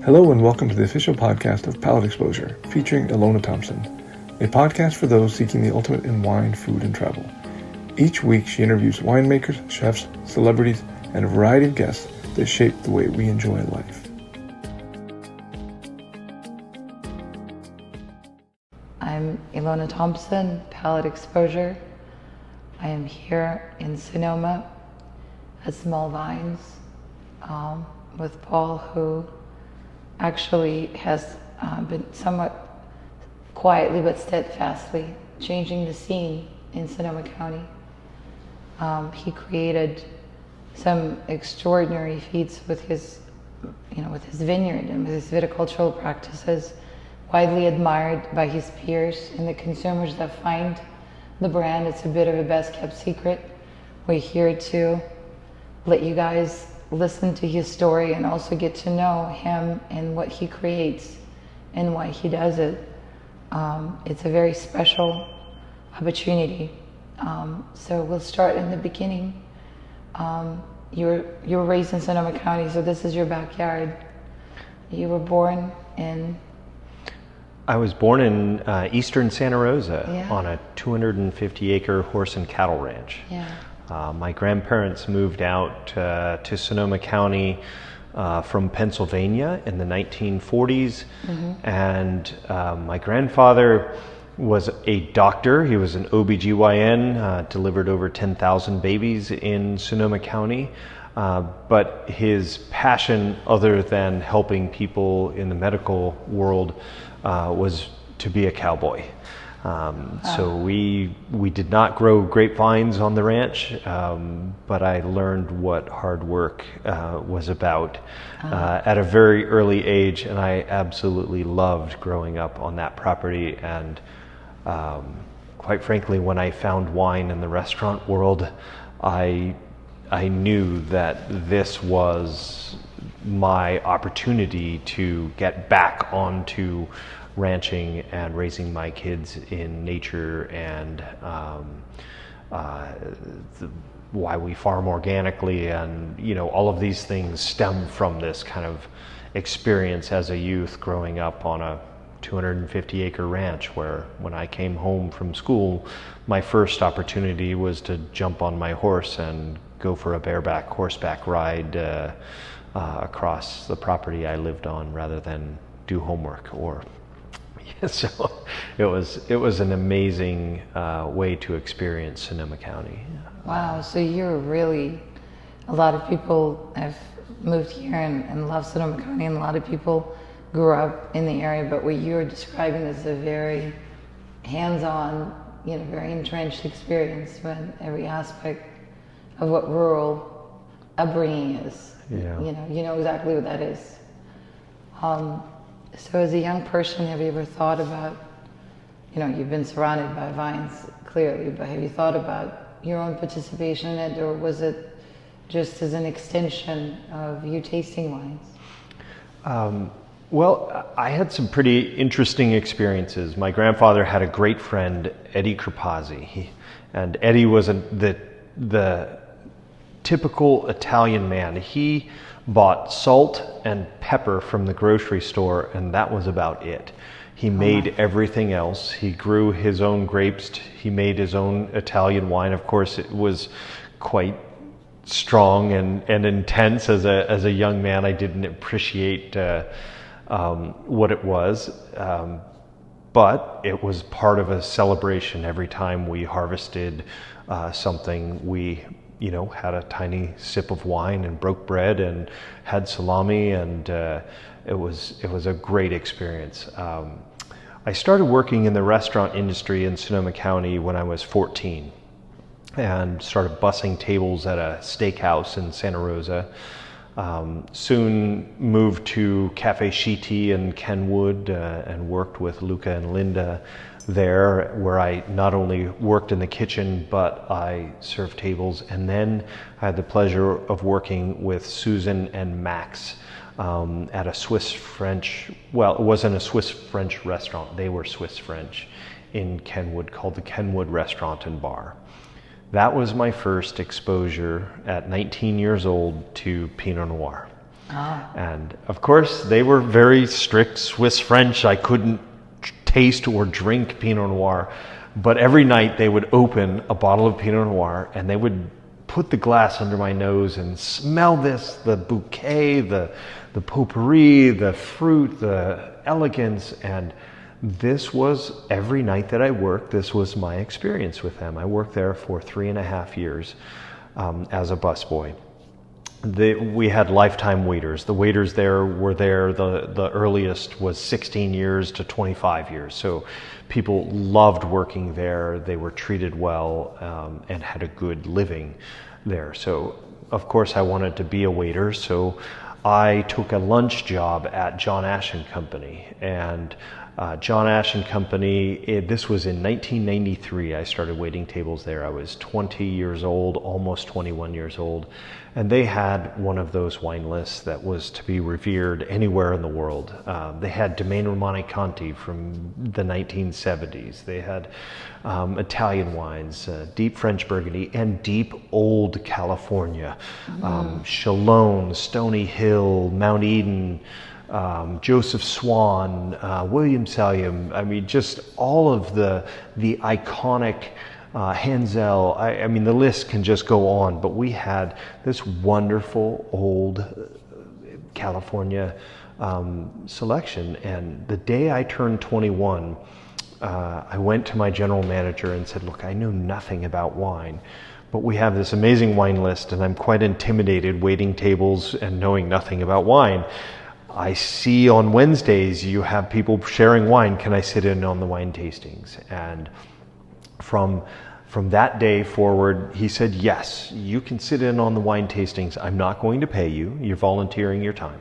Hello and welcome to the official podcast of Palate Exposure, featuring Ilona Thompson, a podcast for those seeking the ultimate in wine, food, and travel. Each week she interviews winemakers, chefs, celebrities, and a variety of guests that shape the way we enjoy life. I'm Ilona Thompson, Palate Exposure. I am here in Sonoma at Small Vines with Paul, who actually has been somewhat quietly but steadfastly changing the scene in Sonoma County. He created some extraordinary feats with his vineyard and with his viticultural practices, widely admired by his peers and the consumers that find the brand. It's a bit of a best-kept secret. We're here to let you guys listen to his story and also get to know him and what he creates and why he does it. It's a very special opportunity. So we'll start in the beginning. You were raised in Sonoma County, so this is your backyard. You were born in... I was born in eastern Santa Rosa, Yeah. on a 250-acre horse and cattle ranch. Yeah. My grandparents moved out to Sonoma County from Pennsylvania in the 1940s, and my grandfather was a doctor. He was an OBGYN, delivered over 10,000 babies in Sonoma County, but his passion, other than helping people in the medical world, was to be a cowboy. So we did not grow grapevines on the ranch, but I learned what hard work was about at a very early age, and I absolutely loved growing up on that property. And quite frankly, when I found wine in the restaurant world, I knew that this was my opportunity to get back onto ranching and raising my kids in nature, and why we farm organically, and all of these things stem from this kind of experience as a youth growing up on a 250-acre ranch, where when I came home from school, my first opportunity was to jump on my horse and go for a bareback horseback ride across the property I lived on, rather than do homework. So it was an amazing way to experience Sonoma County. Wow, so you're really, a lot of people have moved here and love Sonoma County, and a lot of people grew up in the area, but what you're describing is a very hands-on, very entrenched experience when every aspect of what rural upbringing is. Yeah. You know exactly what that is. So as a young person, have you ever thought about, you've been surrounded by vines, clearly, but have you thought about your own participation in it, or was it just as an extension of you tasting wines? Well, I had some pretty interesting experiences. My grandfather had a great friend, Eddie Crepazzi, and Eddie was the typical Italian man. He bought salt and pepper from the grocery store, and that was about it. He made everything else. He grew his own grapes. He made his own Italian wine. Of course, it was quite strong and intense. As a young man, I didn't appreciate what it was, but it was part of a celebration. Every time we harvested something, we had a tiny sip of wine and broke bread and had salami, and it was a great experience. I started working in the restaurant industry in Sonoma County when I was 14, and started bussing tables at a steakhouse in Santa Rosa. Soon moved to Cafe Shiti in Kenwood and worked with Luca and Linda there, where I not only worked in the kitchen, but I served tables. And then I had the pleasure of working with Susan and Max at a Swiss-French, well, it wasn't a Swiss-French restaurant, they were Swiss-French in Kenwood, called the Kenwood Restaurant and Bar. That was my first exposure at 19 years old to Pinot Noir. And of course, they were very strict Swiss French. I couldn't taste or drink Pinot Noir, but every night they would open a bottle of Pinot Noir and they would put the glass under my nose and smell this, the bouquet, the potpourri, the fruit, the elegance. And this was every night that I worked. This was my experience with them. I worked there for 3.5 years as a busboy. We had lifetime waiters. The waiters there were there, the earliest was 16 years to 25 years. So people loved working there. They were treated well and had a good living there. So of course I wanted to be a waiter. So I took a lunch job at John Ash & Company. And John Ash & Company, this was in 1993. I started waiting tables there. I was 20 years old, almost 21 years old. And they had one of those wine lists that was to be revered anywhere in the world. They had Domaine Romanée-Conti from the 1970s. They had Italian wines, deep French Burgundy, and deep old California. Chalone, Stony Hill, Mount Eden, Joseph Swan, William Sallium. I mean, just all of the iconic Hansel. I mean, the list can just go on, but we had this wonderful old California selection. And the day I turned 21, I went to my general manager and said, look, I know nothing about wine, but we have this amazing wine list and I'm quite intimidated waiting tables and knowing nothing about wine. I see on Wednesdays you have people sharing wine. Can I sit in on the wine tastings? And from that day forward, he said, yes, you can sit in on the wine tastings. I'm not going to pay you. You're volunteering your time.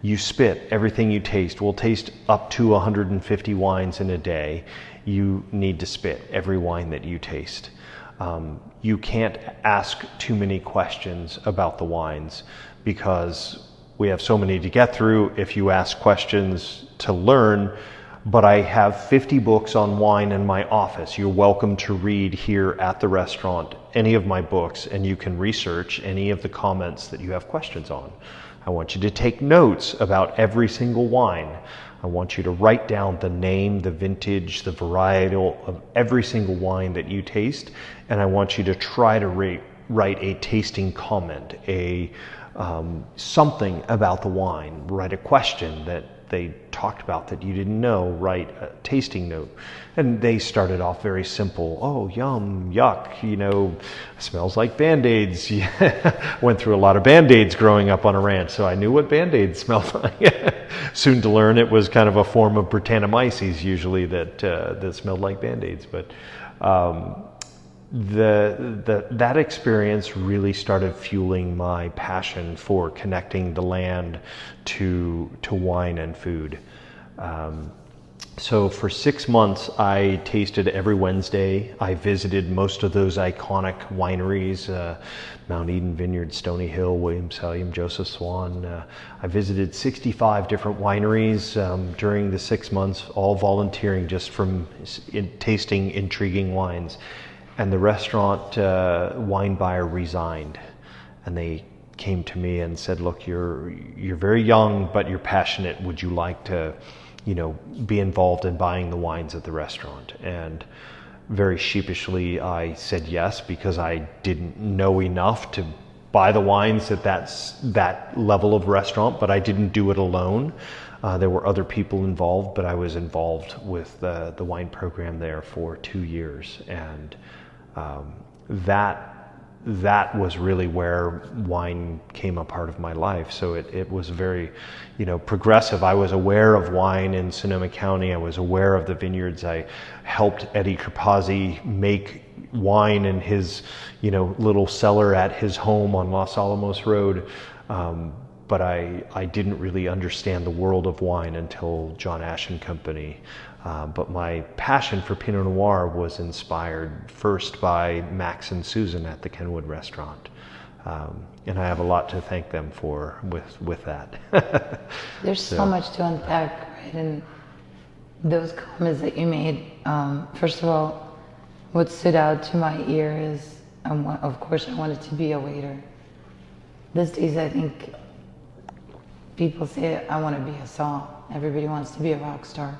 You spit everything you taste. We'll taste up to 150 wines in a day. You need to spit every wine that you taste. You can't ask too many questions about the wines because we have so many to get through if you ask questions to learn. But I have 50 books on wine in my office. You're welcome to read here at the restaurant any of my books, and you can research any of the comments that you have questions on. I want you to take notes about every single wine. I want you to write down the name, the vintage, the varietal of every single wine that you taste, and I want you to try to write a tasting comment, something about the wine, write a question that they talked about that you didn't know, write a tasting note. And they started off very simple. Oh, yum, yuck, smells like Band-Aids. Went through a lot of Band-Aids growing up on a ranch, so I knew what Band-Aids smelled like. Soon to learn it was kind of a form of Brettanomyces usually that smelled like Band-Aids. But that experience really started fueling my passion for connecting the land to wine and food. So for 6 months, I tasted every Wednesday. I visited most of those iconic wineries, Mount Eden Vineyard, Stony Hill, William Sallium, Joseph Swan. I visited 65 different wineries during the 6 months, all volunteering just from tasting intriguing wines. And the restaurant wine buyer resigned, and they came to me and said, look, you're very young, but you're passionate. Would you like to, be involved in buying the wines at the restaurant? And very sheepishly, I said yes, because I didn't know enough to buy the wines at that level of restaurant, but I didn't do it alone. There were other people involved, but I was involved with the wine program there for 2 years. And that was really where wine came a part of my life. So it was very, progressive. I was aware of wine in Sonoma County. I was aware of the vineyards. I helped Eddie Crepazzi make wine in his, little cellar at his home on Los Alamos Road. But I didn't really understand the world of wine until John Ash & Company. But my passion for Pinot Noir was inspired first by Max and Susan at the Kenwood restaurant. And I have a lot to thank them for with that. There's so much to unpack, right? And those comments that you made, first of all, what stood out to my ear is, of course, I wanted to be a waiter. These days, I think people say, I want to be a song. Everybody wants to be a rock star.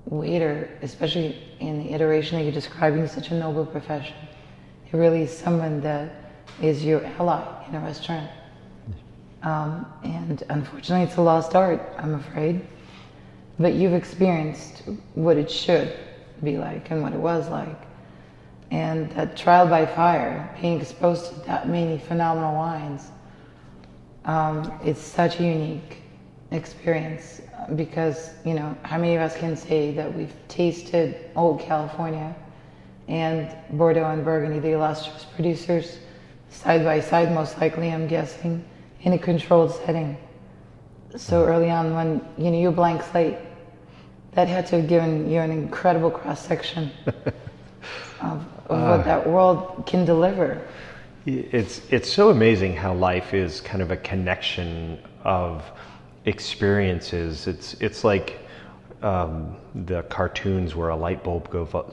Waiter, especially in the iteration that you're describing, is such a noble profession. It really is someone that is your ally in a restaurant. And unfortunately, it's a lost art, I'm afraid. But you've experienced what it should be like and what it was like. And that trial by fire, being exposed to that many phenomenal wines, it's such a unique experience because, you know, how many of us can say that we've tasted Old California and Bordeaux and Burgundy, the illustrious producers, side by side, most likely, I'm guessing, in a controlled setting. So early on, when, you know, you're blank slate, that had to have given you an incredible cross-section of what that world can deliver. It's so amazing how life is kind of a connection of experiences. It's like the cartoons where a light bulb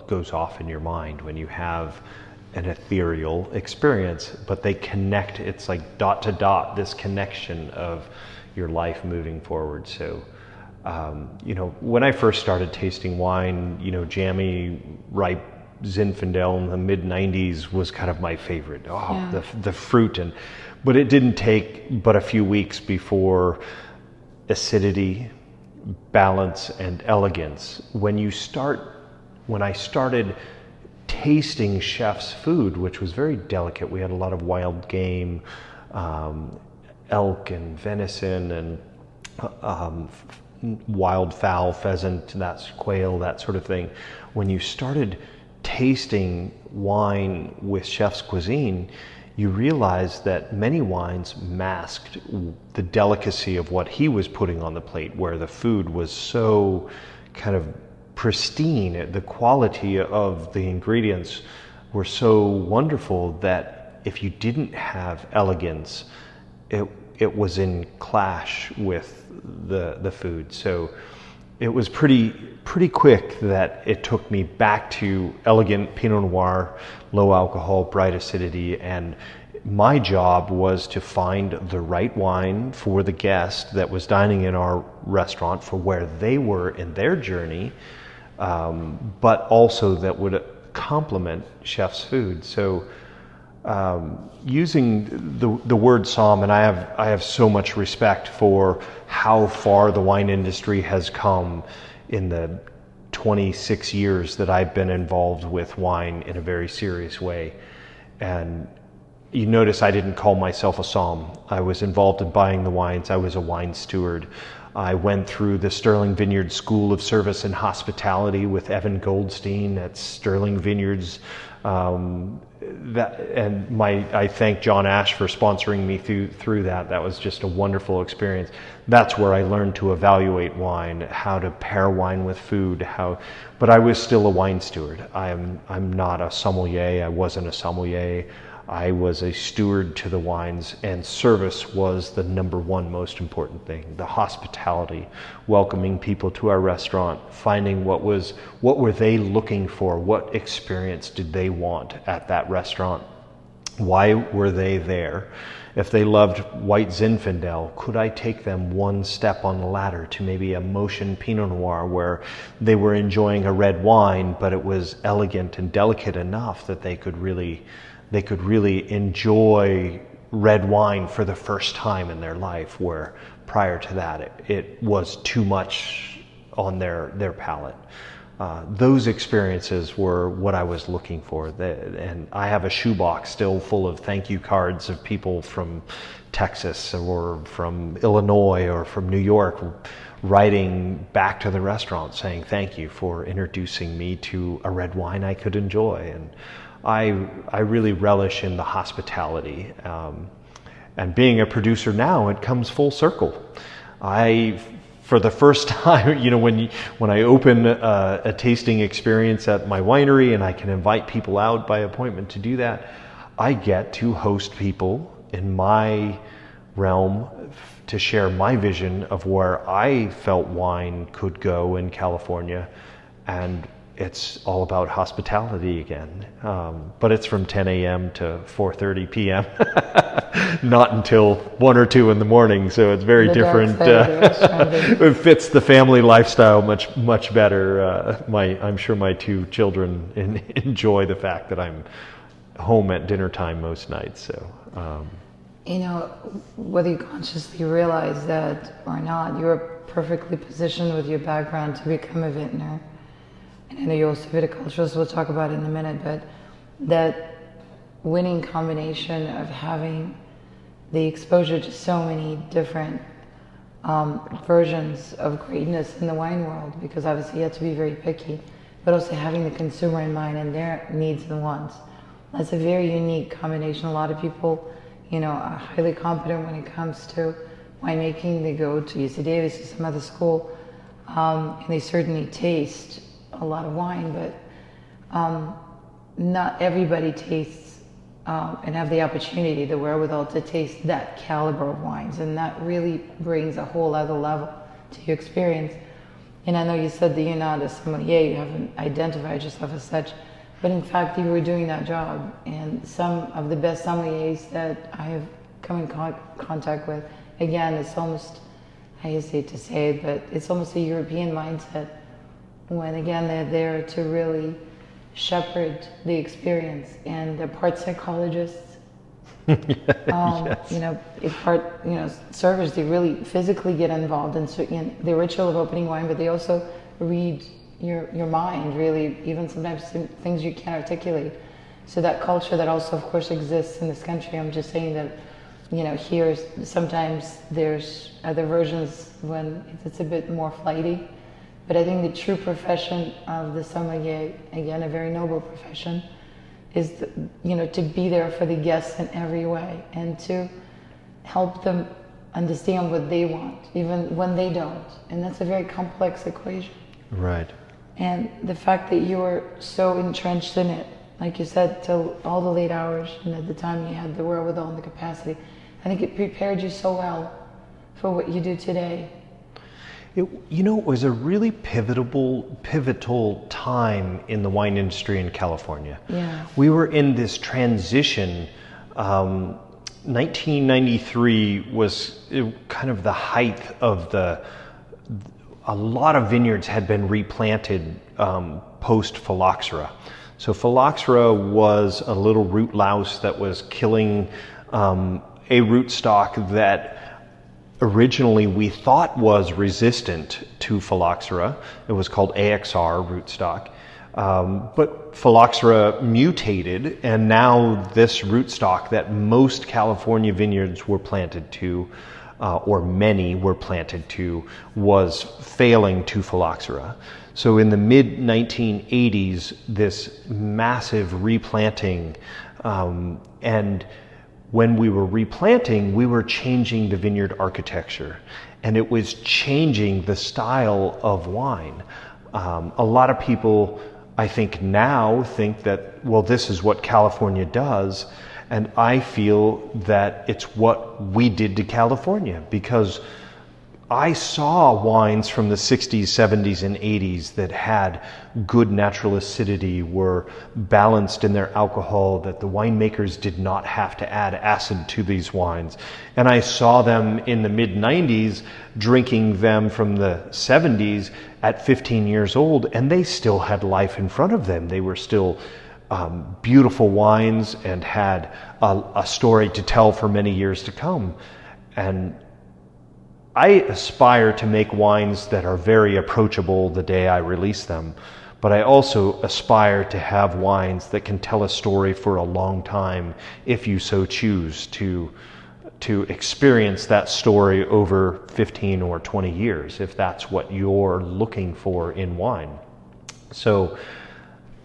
goes off in your mind when you have an ethereal experience, but they connect. It's like dot to dot, this connection of your life moving forward. So, you know, when I first started tasting wine, you know, jammy, ripe Zinfandel in the mid 90s was kind of my favorite. The fruit, but it didn't take but a few weeks before acidity, balance, and elegance. When I started tasting chef's food, which was very delicate, we had a lot of wild game, elk and venison and wild fowl, pheasant, that's quail, that sort of thing. When you started tasting wine with chef's cuisine, you realize that many wines masked the delicacy of what he was putting on the plate, where the food was so kind of pristine. The quality of the ingredients were so wonderful that if you didn't have elegance, it was in clash with the food. So it was pretty quick that it took me back to elegant Pinot Noir, low alcohol, bright acidity, and my job was to find the right wine for the guest that was dining in our restaurant for where they were in their journey, but also that would complement chef's food. So using the word somm, and I have so much respect for how far the wine industry has come in the 26 years that I've been involved with wine in a very serious way. And you notice I didn't call myself a somm. I was involved in buying the wines. I was a wine steward. I went through the Sterling Vineyards School of Service and Hospitality with Evan Goldstein at Sterling Vineyards. I thank John Ash for sponsoring me through that. That was just a wonderful experience. That's where I learned to evaluate wine, how to pair wine with food, but I was still a wine steward. I'm not a sommelier. I wasn't a sommelier. I was a steward to the wines, and service was the number one most important thing. The hospitality, welcoming people to our restaurant, finding what were they looking for, what experience did they want at that restaurant, why were they there? If they loved white Zinfandel, could I take them one step on the ladder to maybe a Motion Pinot Noir where they were enjoying a red wine, but it was elegant and delicate enough that they could really enjoy red wine for the first time in their life, where prior to that it was too much on their palate. Those experiences were what I was looking for. And I have a shoebox still full of thank you cards of people from Texas or from Illinois or from New York writing back to the restaurant saying thank you for introducing me to a red wine I could enjoy. And I really relish in the hospitality. And being a producer now, it comes full circle. For the first time, when I open a tasting experience at my winery and I can invite people out by appointment to do that, I get to host people in my realm to share my vision of where I felt wine could go in California. And it's all about hospitality again. But it's from 10 a.m. to 4:30 p.m. Not until 1 or 2 in the morning. So it's very different. It fits the family lifestyle much better. I'm sure my 2 children enjoy the fact that I'm home at dinner time most nights. So, whether you consciously realize that or not, you're perfectly positioned with your background to become a vintner. And I know you're also viticulturist, we'll talk about it in a minute, but that winning combination of having the exposure to so many different versions of greatness in the wine world, because obviously you have to be very picky, but also having the consumer in mind and their needs and wants. That's a very unique combination. A lot of people, are highly competent when it comes to winemaking. They go to UC Davis or some other school, and they certainly taste a lot of wine, but not everybody tastes and have the opportunity, the wherewithal to taste that caliber of wines, and that really brings a whole other level to your experience. And I know you said that you're not a sommelier, you haven't identified yourself as such, but in fact you were doing that job. And some of the best sommeliers that I have come in contact with, again, it's almost, I hesitate to say it, but it's almost a European mindset, when again they're there to really shepherd the experience, and they're part psychologists, part servers. They really physically get involved in the ritual of opening wine, but they also read your mind, really, even sometimes things you can't articulate. So that culture that also of course exists in this country, I'm just saying that here sometimes there's other versions when it's a bit more flighty. But I think the true profession of the sommelier, again, a very noble profession, is to be there for the guests in every way and to help them understand what they want, even when they don't. And that's a very complex equation. Right. And the fact that you were so entrenched in it, like you said, till all the late hours, and at the time you had the wherewithal and the capacity, I think it prepared you so well for what you do today. It was a really pivotal time in the wine industry in California. Yeah. We were in this transition. 1993 was kind of the height of a lot of vineyards had been replanted post-phylloxera. So phylloxera was a little root louse that was killing a rootstock that originally we thought was resistant to phylloxera. It was called AXR rootstock. But phylloxera mutated, and now this rootstock that most California vineyards were planted to, or many were planted to, was failing to phylloxera. So in the mid-1980s, this massive replanting, and when we were replanting, we were changing the vineyard architecture, and it was changing the style of wine. A lot of people, I think now, think that, well, this is what California does, and I feel that it's what we did to California, because I saw wines from the 60s, 70s, and 80s that had good natural acidity, were balanced in their alcohol, that the winemakers did not have to add acid to these wines. And I saw them in the mid-90s drinking them from the 70s at 15 years old, and they still had life in front of them. They were still beautiful wines and had a story to tell for many years to come. And I aspire to make wines that are very approachable the day I release them, but I also aspire to have wines that can tell a story for a long time if you so choose to experience that story over 15 or 20 years, if that's what you're looking for in wine. So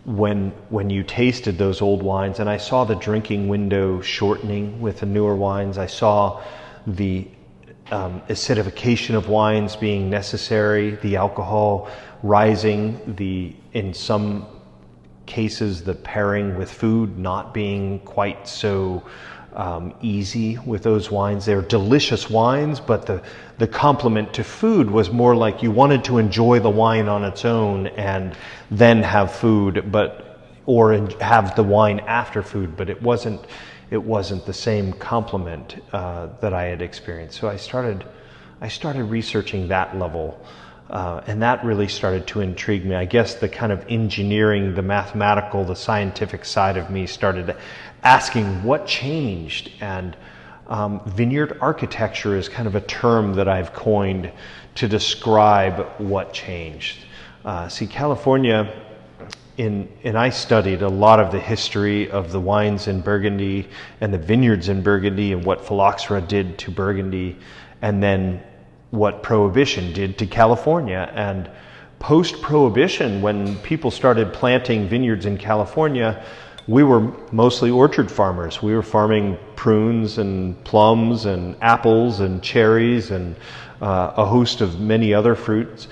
when you tasted those old wines, and I saw the drinking window shortening with the newer wines, I saw the acidification of wines being necessary, the alcohol rising, in some cases the pairing with food not being quite so easy with those wines. They're delicious wines, but the complement to food was more like you wanted to enjoy the wine on its own and then have food, or have the wine after food, but it wasn't the same complement that I had experienced. So I started researching that level, and that really started to intrigue me. I guess the kind of engineering, the mathematical, the scientific side of me started asking what changed. And vineyard architecture is kind of a term that I've coined to describe what changed. See, California, and I studied a lot of the history of the wines in Burgundy and the vineyards in Burgundy and what phylloxera did to Burgundy, and then what Prohibition did to California. And post-Prohibition, when people started planting vineyards in California, we were mostly orchard farmers. We were farming prunes and plums and apples and cherries and a host of many other fruits.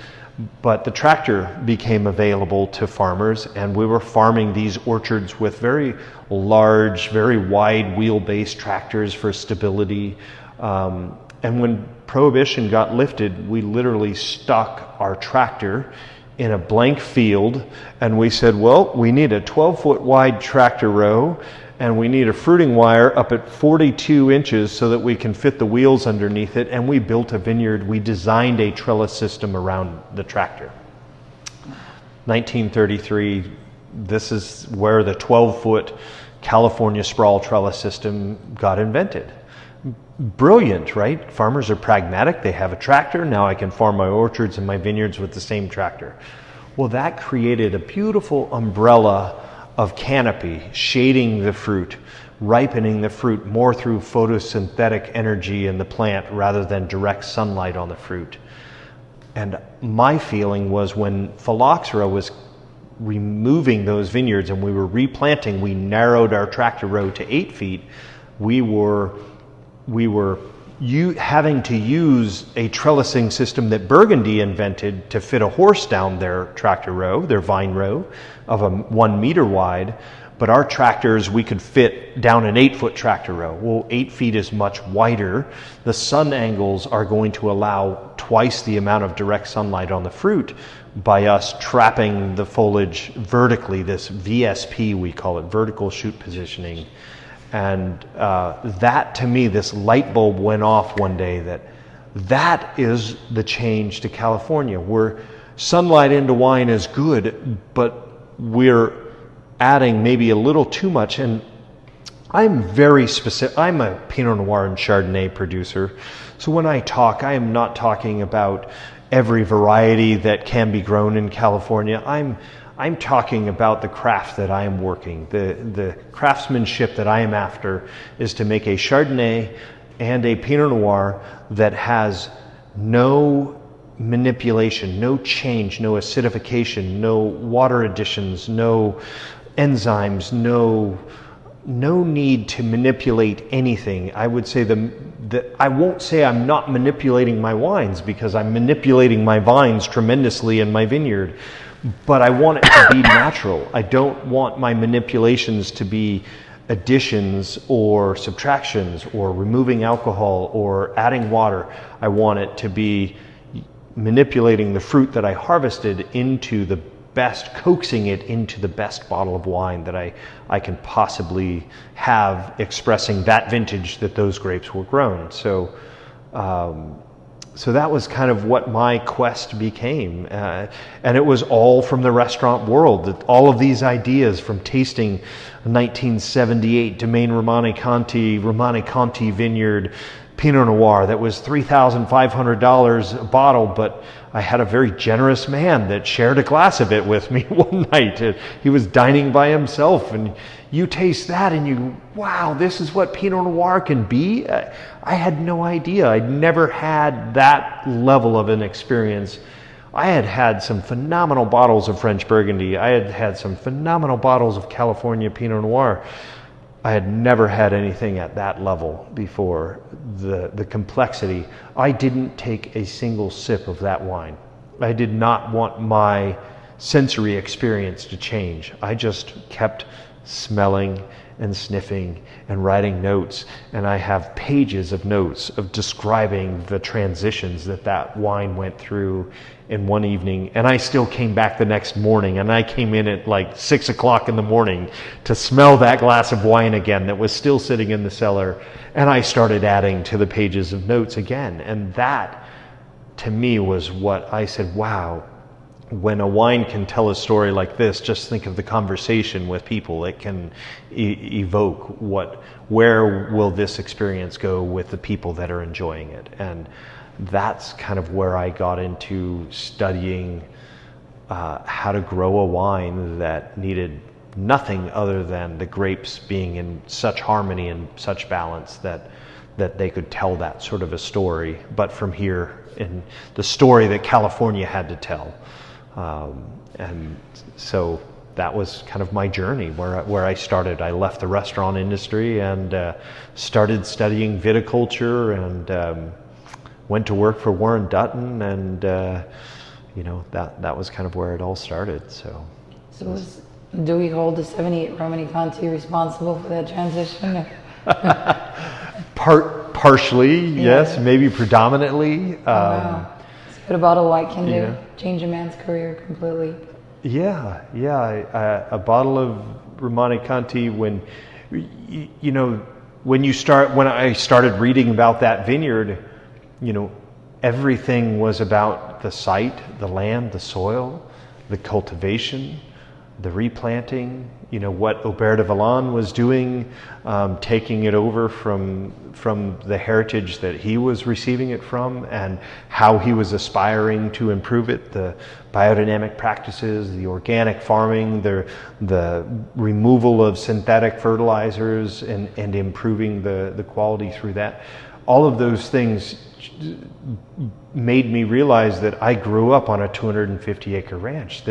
But the tractor became available to farmers, and we were farming these orchards with very large, very wide wheelbase tractors for stability. And when Prohibition got lifted, we literally stuck our tractor in a blank field, and we said, well, we need a 12-foot wide tractor row, and we need a fruiting wire up at 42 inches so that we can fit the wheels underneath it. And we built a vineyard. We designed a trellis system around the tractor. 1933, this is where the 12-foot California sprawl trellis system got invented. Brilliant, right? Farmers are pragmatic. They have a tractor. Now I can farm my orchards and my vineyards with the same tractor. Well, that created a beautiful umbrella of canopy, shading the fruit, ripening the fruit more through photosynthetic energy in the plant rather than direct sunlight on the fruit. And my feeling was when phylloxera was removing those vineyards and we were replanting, we narrowed our tractor row to 8 feet. We were having to use a trellising system that Burgundy invented to fit a horse down their tractor row, their vine row of 1 meter wide. But our tractors, we could fit down an 8-foot tractor row. Well, 8 feet is much wider. The sun angles are going to allow twice the amount of direct sunlight on the fruit by us trapping the foliage vertically, this VSP we call it, vertical shoot positioning. And that, to me, this light bulb went off one day that is the change to California, where sunlight into wine is good, but we're adding maybe a little too much. And I'm very specific. I'm a Pinot Noir and Chardonnay producer. So when I talk, I am not talking about every variety that can be grown in California. I'm talking about the craft that I am working. The craftsmanship that I am after is to make a Chardonnay and a Pinot Noir that has no manipulation, no change, no acidification, no water additions, no enzymes, no need to manipulate anything. I would say I won't say I'm not manipulating my wines, because I'm manipulating my vines tremendously in my vineyard. But I want it to be natural. I don't want my manipulations to be additions or subtractions or removing alcohol or adding water. I want it to be manipulating the fruit that I harvested into the best, coaxing it into the best bottle of wine that I can possibly have, expressing that vintage that those grapes were grown. So that was kind of what my quest became. And it was all from the restaurant world. All of these ideas from tasting 1978 Domaine Romani Conti Vineyard Pinot Noir that was $3,500 a bottle, but I had a very generous man that shared a glass of it with me one night. He was dining by himself, and you taste that and wow, this is what Pinot Noir can be? I had no idea. I'd never had that level of an experience. I had had some phenomenal bottles of French Burgundy. I had had some phenomenal bottles of California Pinot Noir. I had never had anything at that level before. The complexity. I didn't take a single sip of that wine. I did not want my sensory experience to change. I just kept smelling and sniffing and writing notes, and I have pages of notes of describing the transitions that wine went through in one evening. And I still came back the next morning, and I came in at like 6 o'clock in the morning to smell that glass of wine again that was still sitting in the cellar, and I started adding to the pages of notes again. And that, to me, was what I said, wow, when a wine can tell a story like this, just think of the conversation with people it can evoke. Where will this experience go with the people that are enjoying it? And that's kind of where I got into studying how to grow a wine that needed nothing other than the grapes being in such harmony and such balance that they could tell that sort of a story, but from here, in the story that California had to tell. And so that was kind of my journey where I started. I left the restaurant industry and started studying viticulture and went to work for Warren Dutton, and that was kind of where it all started. So do we hold the 78 Romani Conti responsible for that transition? Partially, yes, maybe predominantly. Wow. See what a bottle of white can do. Change a man's career completely. Yeah. A bottle of Romani Conti, when I started reading about that vineyard, everything was about the site, the land, the soil, the cultivation, the replanting, what Aubert de Vallon was doing, taking it over from the heritage that he was receiving it from, and how he was aspiring to improve it, the biodynamic practices, the organic farming, the removal of synthetic fertilizers, and improving the quality through that. All of those things made me realize that I grew up on a 250-acre ranch.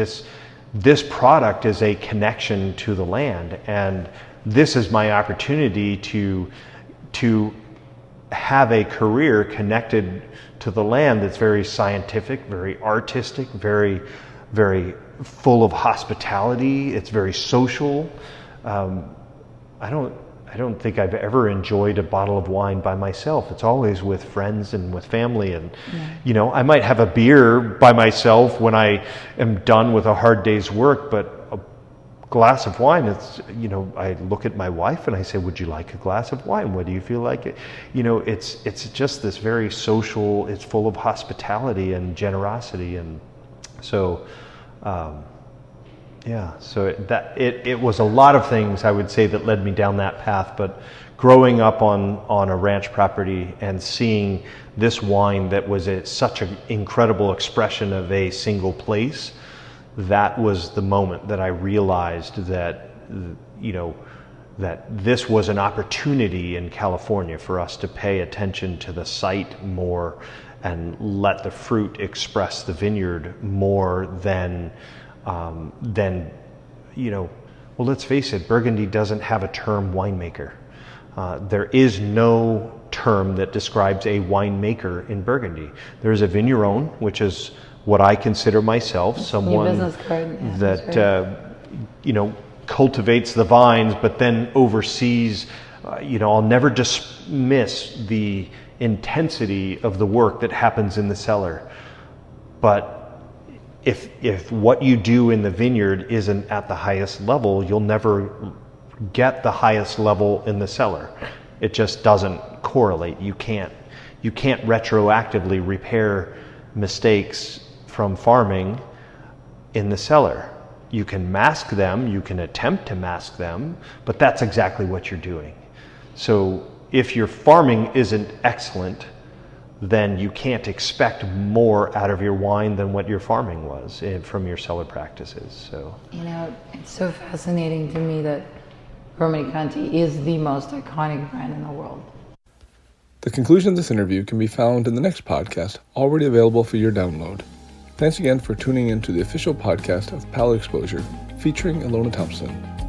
This product is a connection to the land, and this is my opportunity to have a career connected to the land that's very scientific, very artistic, very, very full of hospitality. It's very social. I don't think I've ever enjoyed a bottle of wine by myself. It's always with friends and with family. And, I might have a beer by myself when I am done with a hard day's work, but a glass of wine, I look at my wife and I say, would you like a glass of wine? What do you feel like? It's just this very social, it's full of hospitality and generosity. And so, so it was a lot of things, I would say, that led me down that path. But growing up on a ranch property and seeing this wine that was such an incredible expression of a single place, that was the moment that I realized that this was an opportunity in California for us to pay attention to the site more and let the fruit express the vineyard more than well, let's face it, Burgundy doesn't have a term winemaker. There is no term that describes a winemaker in Burgundy. There's a vigneron, which is what I consider myself, someone that cultivates the vines, but then oversees. I'll never dismiss the intensity of the work that happens in the cellar, but if what you do in the vineyard isn't at the highest level, you'll never get the highest level in the cellar. It just doesn't correlate. You can't retroactively repair mistakes from farming in the cellar. You can mask them, you can attempt to mask them, but that's exactly what you're doing. So if your farming isn't excellent, then you can't expect more out of your wine than what your farming was from your cellar practices. So it's so fascinating to me that Romani Conti is the most iconic brand in the world. The conclusion of this interview can be found in the next podcast, already available for your download. Thanks again for tuning in to the official podcast of Palate Exposure, featuring Ilona Thompson.